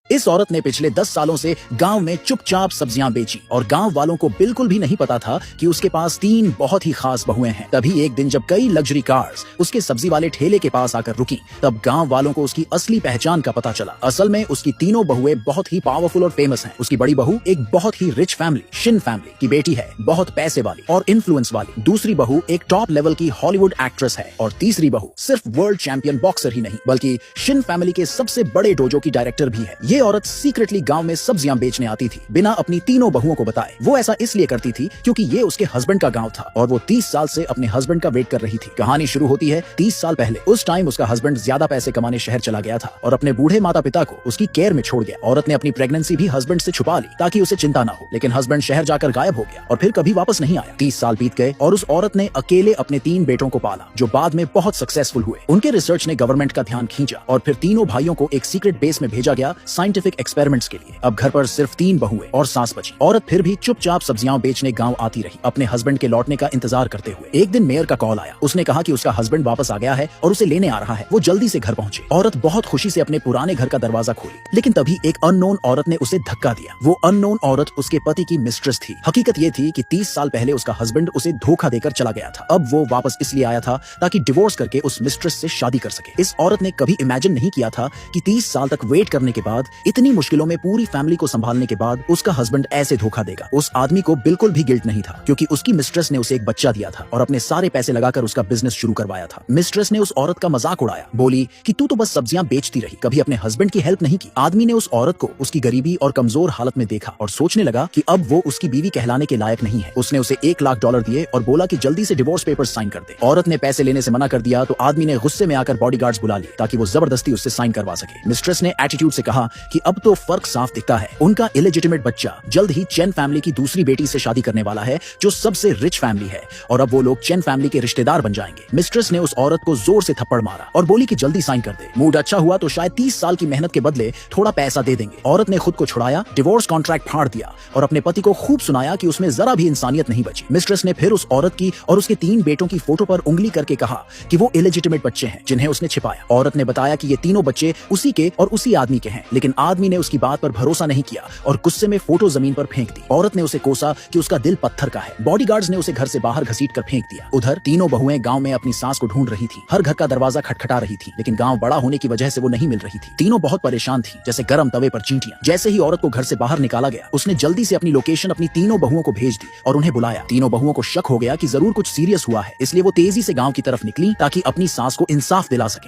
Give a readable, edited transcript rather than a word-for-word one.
इस औरत ने पिछले 10 सालों से गांव में चुपचाप सब्जियां बेची और गांव वालों को बिल्कुल भी नहीं पता था कि उसके पास 3 बहुत ही खास बहुएं हैं। तभी एक दिन जब कई लग्जरी कार्स उसके सब्जी वाले ठेले के पास आकर रुकी, तब गांव वालों को उसकी असली पहचान का पता चला। असल में उसकी तीनों बहुएं बहुत ही पावरफुल और फेमस हैं। उसकी बड़ी बहू एक बहुत ही रिच फैमिली, शिन फैमिली की बेटी है, बहुत पैसे वाली और इन्फ्लुएंस वाली। दूसरी बहू एक टॉप लेवल की हॉलीवुड एक्ट्रेस है और तीसरी बहू सिर्फ वर्ल्ड चैंपियन बॉक्सर ही नहीं बल्कि शिन फैमिली के सबसे बड़े डोजो की डायरेक्टर भी है। ये औरत सीक्रेटली गांव में सब्जियां बेचने आती थी बिना अपनी तीनों बहुओं को बताए। वो ऐसा इसलिए करती थी क्योंकि ये उसके हस्बैंड का गांव था और वो 30 साल से अपने हस्बैंड का वेट कर रही थी। कहानी शुरू होती है 30 साल पहले। उस टाइम उसका हस्बैंड ज्यादा पैसे कमाने शहर चला गया था और अपने बूढ़े माता पिता को उसकी केयर में छोड़ गया। औरत ने अपनी प्रेगनेंसी भी हस्बैंड से छुपा ली ताकि उसे चिंता न हो, लेकिन हस्बैंड शहर जाकर गायब हो गया और फिर कभी वापस नहीं आया। 30 साल बीत गए और उस औरत ने अकेले अपने 3 बेटों को पाला जो बाद में बहुत सक्सेसफुल हुए। उनके रिसर्च ने गवर्नमेंट का ध्यान खींचा और फिर तीनों भाइयों को एक सीक्रेट बेस में भेजा गया साइंटिफिक एक्सपेरिमेंट्स के लिए। अब घर पर सिर्फ 3 बहुएं और सास बची। औरत फिर भी चुपचाप सब्जियां बेचने गांव आती रही, अपने हस्बैंड के लौटने का इंतजार करते हुए। एक दिन मेयर का कॉल आया। उसने कहा कि उसका हस्बैंड वापस आ गया है और उसे लेने आ रहा है। वो जल्दी से घर पहुंचे। औरत बहुत खुशी से अपने पुराने घर का दरवाजा खोली, लेकिन तभी एक अननोन औरत ने उसे धक्का दिया। वो अननोन औरत उसके पति की मिस्ट्रेस थी। हकीकत ये थी कि 30 साल पहले उसका हस्बैंड उसे धोखा देकर चला गया था। अब वो वापस इसलिए आया था ताकि डिवोर्स करके उस मिस्ट्रेस से शादी कर सके। इस औरत ने कभी इमेजिन नहीं किया था कि 30 साल तक वेट करने के बाद, इतनी मुश्किलों में पूरी फैमिली को संभालने के बाद उसका हस्बैंड ऐसे धोखा देगा। उस आदमी को बिल्कुल भी गिल्ट नहीं था क्योंकि उसकी मिस्ट्रेस ने उसे एक बच्चा दिया था और अपने सारे पैसे लगाकर उसका बिजनेस शुरू करवाया था। मिस्ट्रेस ने उस औरत का मजाक उड़ाया, बोली कि तू तो बस सब्जियां बेचती रही, कभी अपने हस्बैंड की हेल्प नहीं की। आदमी ने उस औरत को उसकी गरीबी और कमजोर हालत में देखा और सोचने लगा कि अब वो उसकी बीवी कहलाने के लायक नहीं है। उसने उसे $1 लाख दिए और बोला कि जल्दी से डिवोर्स पेपर्स साइन कर दे। औरत ने पैसे लेने से मना कर दिया तो आदमी ने गुस्से में आकर बॉडीगार्ड्स बुला लिए ताकि वो जबरदस्ती उससे साइन करवा सके। मिस्ट्रेस ने एटीट्यूड से कहा कि अब तो फर्क साफ दिखता है, उनका इलेजिटिमेट बच्चा जल्द ही चेन फैमिली की दूसरी बेटी से शादी करने वाला है जो सबसे रिच फैमिली है और अब वो लोग चेन फैमिली के रिश्तेदार बन जाएंगे। मिस्ट्रेस ने उस औरत को जोर से थप्पड़ मारा और बोली कि जल्दी साइन कर दे। मूड अच्छा हुआ तो शायद 30 साल की मेहनत के बदले थोड़ा पैसा दे देंगे। औरत ने खुद को छुड़ाया, डिवोर्स कॉन्ट्रैक्ट फाड़ दिया और अपने पति को खूब सुनाया कि उसमें जरा भी इंसानियत नहीं बची। मिस्ट्रेस ने फिर उस औरत की और उसके 3 बेटों की फोटो पर उंगली करके कहा कि वो इलेजिटिमेट बच्चे हैं जिन्हें उसने छिपाया। औरत ने बताया कि ये तीनों बच्चे उसी के और उसी आदमी के हैं, लेकिन आदमी ने उसकी बात पर भरोसा नहीं किया और गुस्से में फोटो जमीन पर फेंक दी। औरत ने उसे कोसा कि उसका दिल पत्थर का है। बॉडीगार्ड्स ने उसे घर से बाहर घसीट कर फेंक दिया। उधर तीनों बहुएं गांव में अपनी सास को ढूंढ रही थी। हर घर का दरवाजा खटखटा रही थी, लेकिन गांव बड़ा होने की वजह से वो नहीं मिल रही थी। तीनों बहुत परेशान थी, जैसे गर्म तवे पर चींटियां। जैसे ही औरत को घर से बाहर निकाला गया, उसने जल्दी से अपनी लोकेशन अपनी तीनों बहुओं को भेज दी और उन्हें बुलाया। तीनों बहुओं को शक हो गया कि जरूर कुछ सीरियस हुआ है, इसलिए वो तेजी से गांव की तरफ निकली ताकि अपनी सास को इंसाफ दिला सके।